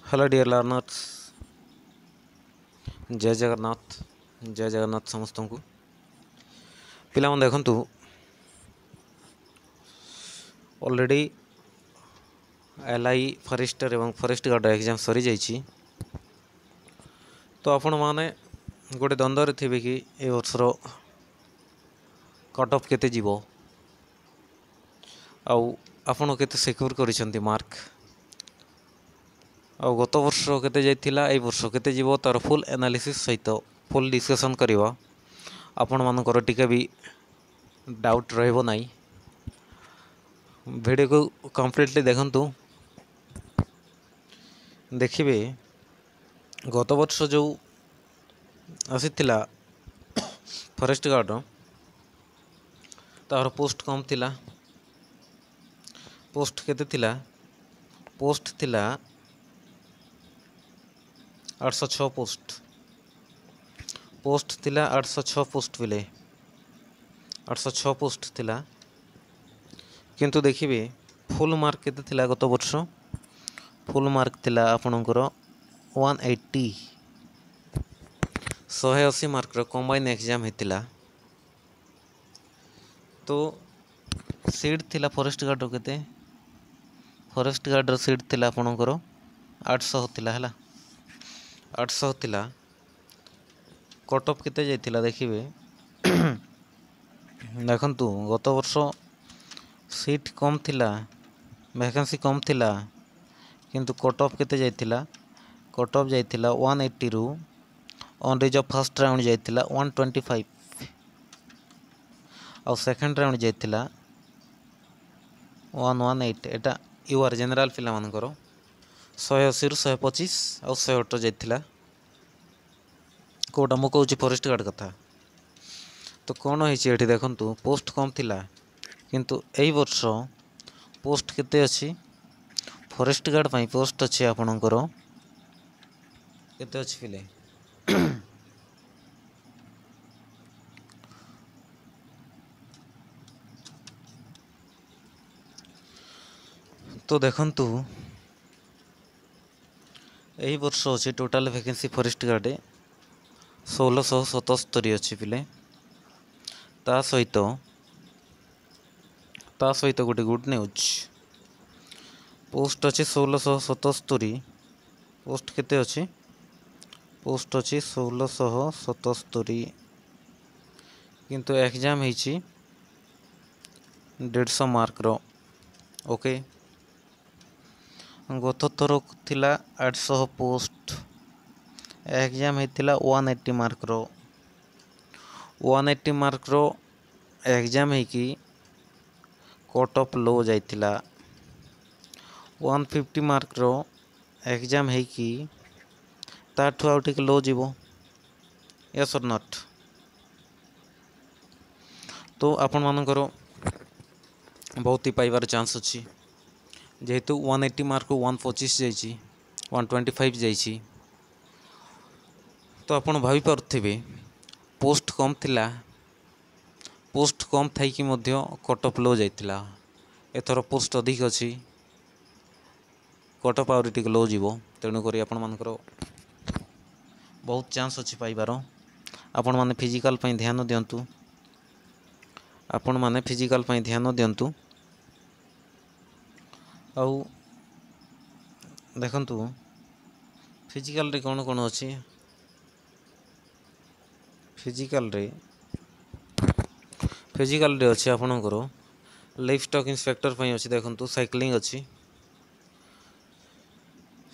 Hello dear learners. जय जगन्नाथ समस्त को पिला देखु ऑलरेडी एलआई फॉरेस्टर एवं फॉरेस्ट गार्ड एग्जाम सरी जाइए। तो आपण मैंने गोटे द्वंद्व थे कि ए वर्षर कट ऑफ केते जीवो आपण केते सिक्योर करिसेंती मार्क आ गत वर्ष केते जाइथिला ए वर्ष केते जीवो तार फुल एनालिसिस सहित फुल डिस्कशन करिवा। आपण मानकर टिके भी डाउट रहबो नाही। वीडियो को कंप्लीटली देखंतु देखिबे गत वर्ष जो आसीथिला फॉरेस्ट गार्ड तार पोस्ट कम थिला। पोस्ट केते थिला? पोस्ट थिला 806 पोस्ट थिला 806 पोस्ट बिले 806 पोस्ट थिला। किंतु देखिए फुल मार्क केते थिला गत वर्ष? फुल मार्क थिला आपणकर 180 180 मार्क रो कंबाइन एग्जाम हेतिला। तो सीट थिला फॉरेस्ट गार्ड रो केते? फॉरेस्ट गार्ड रो सीट थिला आपणकर 800 थिला हला 800 थिला। कट ऑफ केते जाइथिला देखिबे देखंतु गत वर्ष सीट कम थिला, वैकेंसी कम थिला, किंतु कट ऑफ केते जाइथिला? कट ऑफ जाइथिला 180 रु ऑन रिजर्व फर्स्ट राउंड जाइथिला 125 और सेकंड राउंड जाइथिला 118। एटा यूआर जनरल फिला मानकर 180 रु 125 और 118 जाइथिला। कोटा मु कहूँ फॉरेस्ट गार्ड कथा। तो कौन होती देखंतु पोस्ट कम थिला किंतु एई वर्ष पोस्ट केते अछि? फॉरेस्ट गार्ड पई पोस्ट अछि आपणकर केते अछि फिले तो देखंतु एई वर्ष अछि टोटल वैकेंसी फॉरेस्ट गार्ड 1677 अच्छी पिले। ता सहित गोटे गुड न्यूज पोस्ट अच्छी 1677। पोस्ट केते अच्छी? पोस्ट अच्छी 1677 किंतु एग्जाम होइछि 150 मार्क रो। ओके गत थर थिला 800 पोस्ट एग्जाम होइथिला 180 मार्क रो। 180 मार्क रो एग्जाम है कि कट ऑफ लो जाइथिला। 150 मार्क रो एग्जाम है कि ताठू आउ टिके लो जीवो। यस और नॉट? तो आपण मानकर बहुत ही पाइबार चांस अच्छी जेहेतु 180 मार्क को 125 जाइछि 125 जाइछि। तो आपण भावी पारुथिबे पोस्ट कम थिला, पोस्ट कम थाई कि मध्य कट ऑफ लो जाइथिला। एथर पोस्ट अधिक अछि कट ऑफ आउरी टिके लो जीवो। तेणु करी आपण मानकर बहुत चांस अछि पाइबार। आपण माने फिजिकल पई ध्यान दियंतु। आपण माने फिजिकल पई ध्यान दियंतु। आउ देखंतु फिजिकल रे कोन कोन अछि? फिजिकल रे अच्छे आपणकर लाइफ स्टॉक इंस्पेक्टर पई अच्छी देखंतु साइक्लिंग अच्छी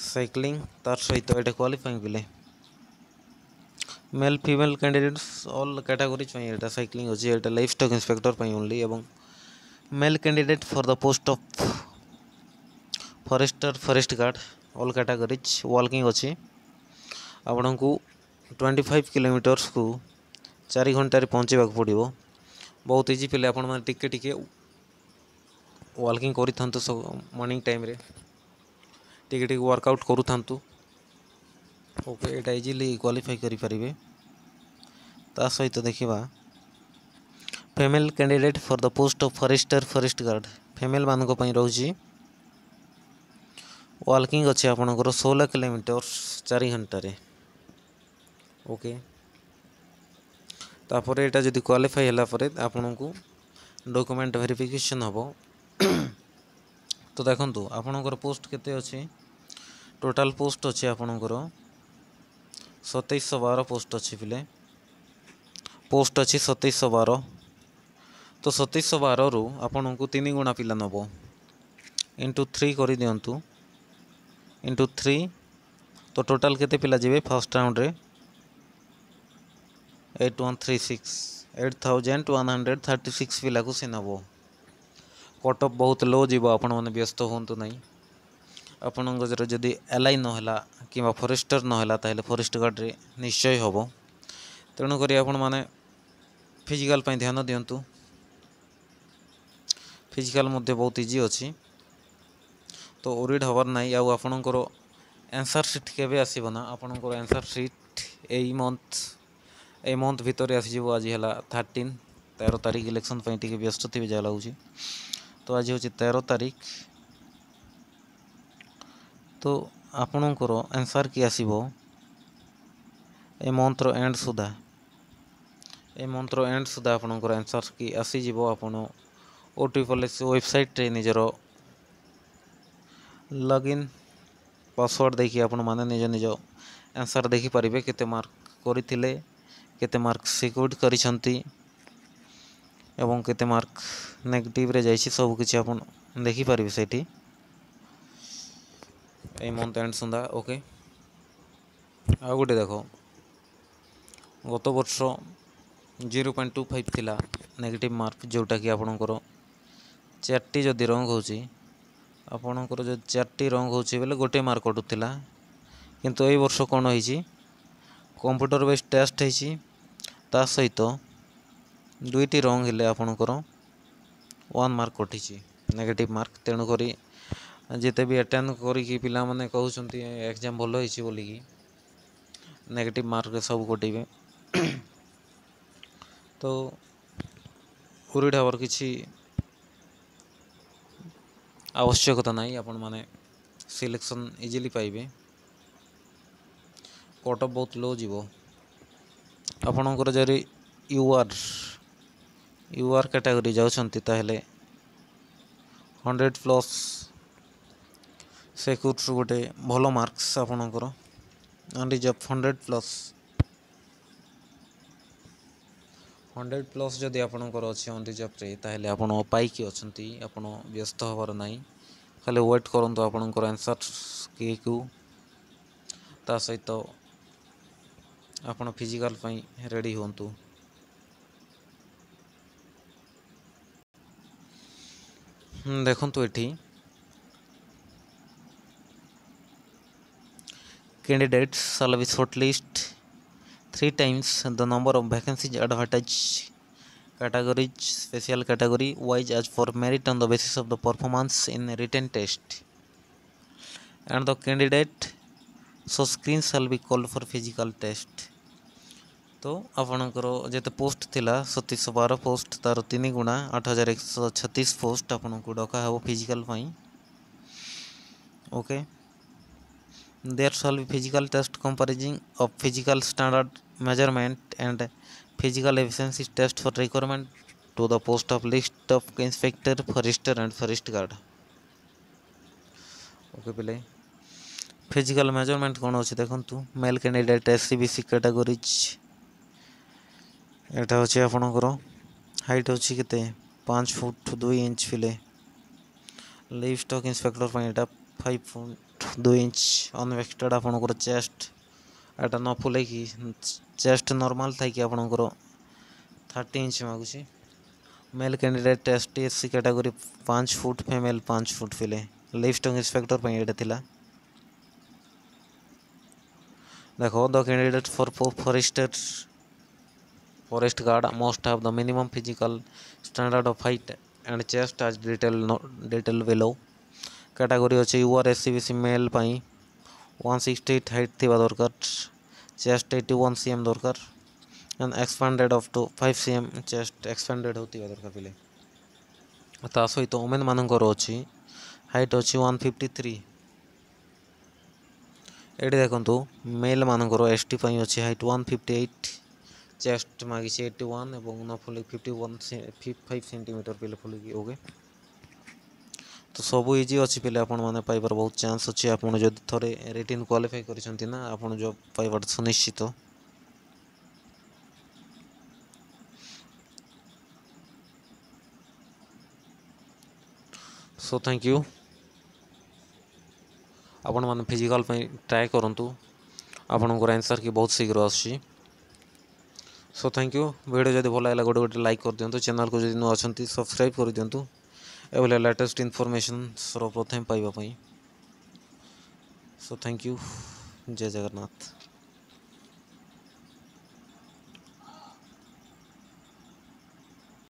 साइक्लिंग तार सहित एटा क्वालिफाइंग बिले male female candidates all categories पई एटा साइक्लिंग अच्छी एटा लाइफ स्टॉक इंस्पेक्टर पई ओनली एवं male candidate for the post of forester forest guard all categories walking अच्छी आपण को 25 किलोमीटर्स को 4 घंटे पहुँचवा पड़ो। बहुत इजी पिले आपण मैंने टिके टिके वॉकिंग करूँ मॉर्निंग टाइम रे टिके टिके वर्कआउट करूँ। ओके एटा इजीली क्वालिफाई करें। ता सहित देखा female candidate for the post of forester forest guard female मानक पई रहउची ୱାକିଂ ଅଛି ଆପଣଙ୍କର 16 କିଲୋମିଟର 4 ଘଣ୍ଟାରେ। ଓକେ, ତାପରେ ଏଇଟା ଯଦି କ୍ୱାଲିଫାଇ ହେଲା ପରେ ଆପଣଙ୍କୁ ଡକୁମେଣ୍ଟ ଭେରିଫିକେସନ୍ ହେବ। ତ ଦେଖନ୍ତୁ ଆପଣଙ୍କର ପୋଷ୍ଟ କେତେ ଅଛି? ଟୋଟାଲ୍ ପୋଷ୍ଟ ଅଛି ଆପଣଙ୍କର 2712 ପୋଷ୍ଟ ଅଛି ପିଲେ, ପୋଷ୍ଟ ଅଛି 2712। ତ 2712ରୁ ଆପଣଙ୍କୁ 3 ଗୁଣା ପିଲା ନେବ, ଇଣ୍ଟୁ 3 କରିଦିଅନ୍ତୁ, ଇଣ୍ଟୁ 3। ତ ଟୋଟାଲ୍ କେତେ ପିଲା ଯିବେ ଫାର୍ଷ୍ଟ ରାଉଣ୍ଡରେ? 8136 8136 ପିଲାକୁ ସେ ନେବ। କଟ୍ ଅଫ୍ ବହୁତ ଲୋ ଯିବ, ଆପଣମାନେ ବ୍ୟସ୍ତ ହୁଅନ୍ତୁ ନାହିଁ। ଆପଣଙ୍କର ଯଦି LI ନହେଲା କିମ୍ବା ଫରେଷ୍ଟର ନହେଲା ତାହେଲେ ଫରେଷ୍ଟ ଗାର୍ଡ଼ରେ ନିଶ୍ଚୟ ହେବ। ତେଣୁକରି ଆପଣମାନେ ଫିଜିକାଲ୍ ପାଇଁ ଧ୍ୟାନ ଦିଅନ୍ତୁ। ଫିଜିକାଲ୍ ମଧ୍ୟ ବହୁତ ଇଜି ଅଛି, ତ ଓରିଡ୍ ହେବାର ନାହିଁ। ଆଉ ଆପଣଙ୍କର ଆନ୍ସର୍ ସିଟ୍ କେବେ ଆସିବ ନା, ଆପଣଙ୍କର ଆନ୍ସର୍ ସିଟ୍ ଏଇ ମନ୍ଥ ଭିତରେ ଆସିଯିବ। ଆଜି ହେଲା 13 ତାରିଖ, ଇଲେକ୍ସନ୍ ପାଇଁ ଟିକେ ବ୍ୟସ୍ତ ଥିବେ ଯାହା ଲାଗୁଛି। ତ ଆଜି ହେଉଛି 13 ତାରିଖ। ତ ଆପଣଙ୍କର ଆନ୍ସର୍ କି ଆସିବ ଏ ମନ୍ଥର ଏଣ୍ଡ ସୁଦ୍ଧା, ଆପଣଙ୍କର ଆନ୍ସର୍ କି ଆସିଯିବ। ଆପଣ OTPLS ୱେବସାଇଟ୍ରେ ନିଜର ଲଗ୍ଇନ୍ ପାସୱାର୍ଡ଼ ଦେଇକି ଆପଣମାନେ ନିଜ ଆନ୍ସର୍ ଦେଖିପାରିବେ, କେତେ ମାର୍କ କରିଥିଲେ, କେତେ ମାର୍କ ସିକ୍ୟୁରିଟି କରିଛନ୍ତି ଏବଂ କେତେ ମାର୍କ ନେଗେଟିଭରେ ଯାଇଛି, ସବୁକିଛି ଆପଣ ଦେଖିପାରିବେ ସେଇଠି এই ମନ୍ଥ ଏଣ୍ଡ ସୁଦ୍ଧା। ଓକେ, ଆଉ ଗୋଟେ ଦେଖ, ଗତ ବର୍ଷ 0.25 ଥିଲା ନେଗେଟିଭ୍ ମାର୍କ, ଯେଉଁଟାକି ଆପଣଙ୍କର 4ଟି ଯଦି ରଙ୍ଗ ହେଉଛି, ଆପଣଙ୍କର ଯଦି 4ଟି ରଙ୍ଗ ହେଉଛି ବୋଲେ ଗୋଟିଏ ମାର୍କ କଟୁଥିଲା। କିନ୍ତୁ ଏଇ ବର୍ଷ କ'ଣ ହେଇଛି, କମ୍ପ୍ୟୁଟର ବେସ୍ ଟେଷ୍ଟ ହେଇଛି, ତା ସହିତ 2ଟି ରଙ୍ଗ ହେଲେ ଆପଣଙ୍କର 1 ମାର୍କ କଟିଛି ନେଗେଟିଭ୍ ମାର୍କ। ତେଣୁକରି ଯେତେ ବି ଆଟେଣ୍ଡ କରିକି ପିଲାମାନେ କହୁଛନ୍ତି ଏକ୍ଜାମ୍ ଭଲ ହେଇଛି ବୋଲିକି, ନେଗେଟିଭ୍ ମାର୍କରେ ସବୁ କଟିବେ। ତ ଓରିଡ୍ ହେବାର କିଛି ଆବଶ୍ୟକତା ନାହିଁ, ଆପଣମାନେ ସିଲେକ୍ସନ୍ ଇଜିଲି ପାଇବେ। କଟ୍ ଅଫ୍ ବହୁତ ଲୋ ଯିବ। ଆପଣଙ୍କର ଯଦି ୟୁଆର୍ କ୍ୟାଟାଗୋରୀ ଯାଉଛନ୍ତି ତାହେଲେ 100+ ସେ କୋର୍ସରୁ ଗୋଟେ ଭଲ ମାର୍କସ୍ ଆପଣଙ୍କର ଅନରିଜର୍ଭ 100+ ଯଦି ଆପଣଙ୍କର ଅଛି ଅନରିଜର୍ଭରେ, ତାହେଲେ ଆପଣ ପାଇକି ଅଛନ୍ତି। ଆପଣ ବ୍ୟସ୍ତ ହେବାର ନାହିଁ, ଖାଲି ୱେଟ୍ କରନ୍ତୁ ଆପଣଙ୍କର ଆନ୍ସର୍ କିକୁ। ତା ସହିତ ଆପଣ ଫିଜିକାଲ୍ ପାଇଁ ରେଡ଼ି ହୁଅନ୍ତୁ। ଦେଖନ୍ତୁ ଏଠି candidates shall be shortlisted 3 times the number of vacancies advertised, categories special category wise as for merit on the basis of the performance in written test, and the candidate so screen shall be called for physical test। तो ଆପଣଙ୍କର ଯେତେ post ଥିଲା 2712 post, ତାର 3 ଗୁଣା 8136 post ଆପଣଙ୍କୁ ଡକା ହେବ physical ପାଇଁ। Okay, there shall be physical test comprising of physical standard measurement and physical efficiency test for requirement to the post of list of inspector, forester and forest guard। Okay पिले, physical measurement कौन अच्छे देखु, male candidate SC/BC categories, एटा अच्छे आपणकर height अच्छी के 5 foot 2 inch पिले। Livestock inspector 5 foot 2 inch अनवेक्टेड। आपणकर चेस्ट एटा न फुले कि चेस्ट नॉर्मल था कि आपणकर 30 इंच मागुची। Male candidate ST/SC category 5 foot, female 5 foot पिले। लिवस्टॉक इंस्पेक्टर एटा थिला। देखो, the candidate for forest guard must have the minimum physical standard of height and chest as detail below। Category अच्छे UR SC/BC male 168 height थी दरकार, chest 81 cm दरकार and expanded up to 5 cm chest expanded होती दरकार पिले। ता सहित women मानकर अच्छी हाइट अच्छी 153 ये देखो मेल मानकर एस टी अच्छी हाइट 158 चेस्ट मागी 81 और न फुल 51 सेंटीमीटर पिले फुल ओके तो सब इजी अच्छी पिले आपण मैंने पाइबार बहुत चांस अच्छे आपड़ जब थे रिटिन क्वालिफाई करते ना आप जॉब पाइबार सुनिश्चित। सो थैंक यू आपण मैंने फिजिकल ट्राए करूँ आपणकर आंसर की बहुत शीघ्र आसी। सो थैंक यू वीडियो जब भल लगा गोटे गोटे लाइक कर दिंतु चैनल को जब नुआ अच्छा सब्सक्राइब कर दिंतु एवं लेटेस्ट इनफॉरमेशन प्रथम पाइबापी। सो थैंक यू जय जगन्नाथ।